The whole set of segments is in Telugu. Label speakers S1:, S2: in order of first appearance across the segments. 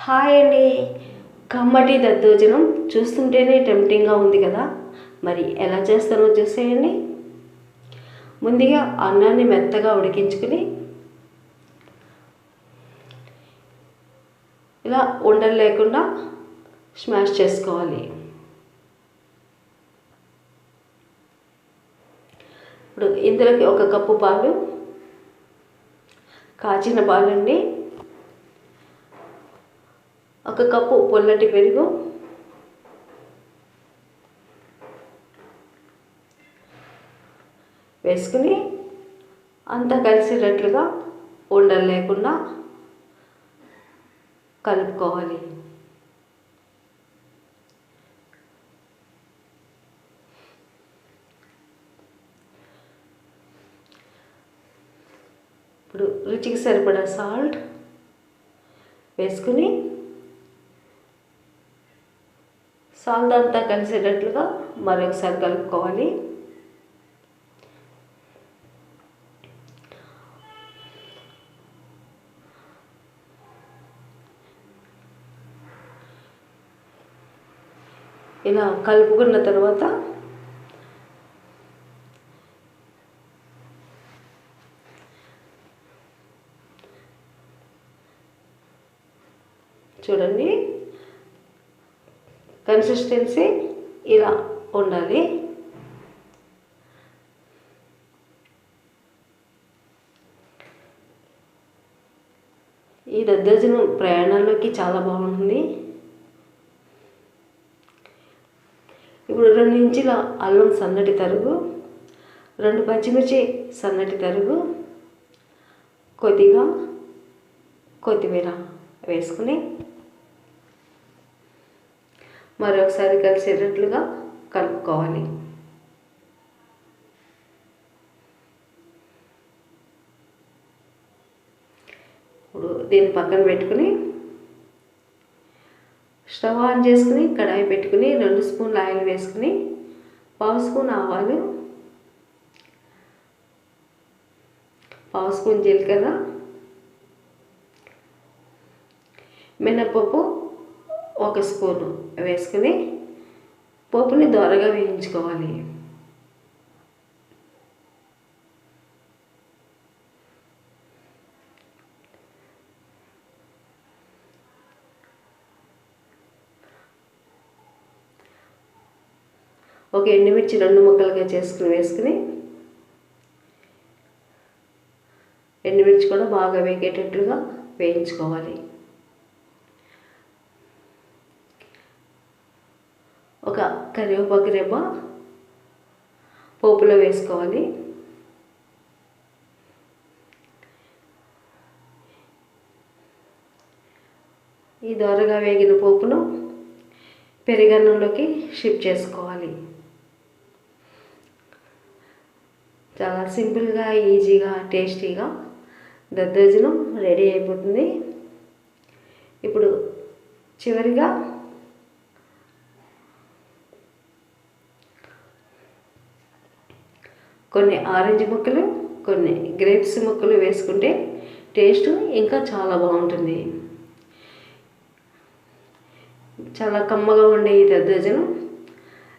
S1: హాయ్ అండి. కమ్మటి దద్దోజనం చూస్తుంటేనే టెంప్టింగ్గా ఉంది కదా. మరి ఎలా చేస్తానో చూసేయండి. ముందుగా అన్నాన్ని మెత్తగా ఉడికించుకుని ఇలా ఉండలు లేకుండా స్మాష్ చేసుకోవాలి. ఇప్పుడు ఇందులోకి 1 కప్పు పాలు, కాచిన పాలండి, 1 కప్పు పొల్లటి పెరుగు, వేసుకుని అంతా కలిసేటట్లుగా ఉండలు లేకుండా కలుపుకోవాలి. ఇప్పుడు రుచికి సరిపడా సాల్ట్ వేసుకుని సాల్ట్ అంతా కలిసేటట్లుగా మరొకసారి కలుపుకోవాలి. ఇలా కలుపుకున్న తర్వాత చూడండి, కన్సిస్టెన్సీ ఇలా ఉండాలి. ఈ దద్దోజనం ప్రయాణాల్లోకి చాలా బాగుంటుంది. ఇప్పుడు 2 ఇంచుల అల్లం సన్నటి తరుగు, 2 పచ్చిమిర్చి సన్నటి తరుగు, కొద్దిగా కొత్తిమీర వేసుకుని మరొకసారి కలిసేటట్లుగా కలుపుకోవాలి. ఇప్పుడు దీన్ని పక్కన పెట్టుకుని స్టవ్ ఆన్ చేసుకుని కడాయి పెట్టుకుని 2 స్పూన్ల ఆయిల్ వేసుకుని 1/2 స్పూన్ ఆవాలు, 1/2 స్పూన్ జీలకర్ర, మినపప్పు 1 స్పూను వేసుకుని పోపుని దోరగా వేయించుకోవాలి. ఒక ఎండుమిర్చి 2 ముక్కలుగా చేసుకుని వేసుకుని ఎండుమిర్చి కూడా బాగా వేగేటట్లుగా వేయించుకోవాలి. ఒక కరివేపాకు రెబ్బ పోపులో వేసుకోవాలి. ఈ దోరగా వేగిన పోపును పెరుగన్నంలోకి షిఫ్ట్ చేసుకోవాలి. చాలా సింపుల్గా, ఈజీగా, టేస్టీగా దద్దోజనం రెడీ అయిపోతుంది. ఇప్పుడు చివరిగా కొన్ని ఆరెంజ్ ముక్కలు, కొన్ని గ్రేప్స్ ముక్కలు వేసుకుంటే టేస్ట్ ఇంకా చాలా బాగుంటుంది. చాలా కమ్మగా ఉండే ఈ దద్దోజనం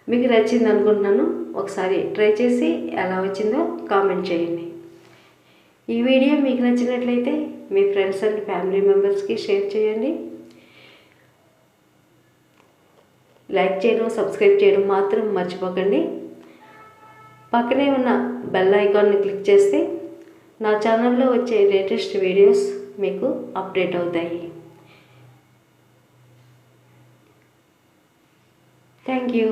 S1: మీకు నచ్చింది అనుకుంటున్నాను. ఒకసారి ట్రై చేసి ఎలా వచ్చిందో కామెంట్ చేయండి. ఈ వీడియో మీకు నచ్చినట్లయితే మీ ఫ్రెండ్స్ అండ్ ఫ్యామిలీ మెంబర్స్కి షేర్ చేయండి. లైక్ చేయడం, సబ్స్క్రైబ్ చేయడం మాత్రం మర్చిపోకండి. పక్కనే ఉన్న బెల్ ఐకాన్ని క్లిక్ చేస్తే నా ఛానల్లో వచ్చే లేటెస్ట్ వీడియోస్ మీకు అప్డేట్ అవుతాయి. Thank you.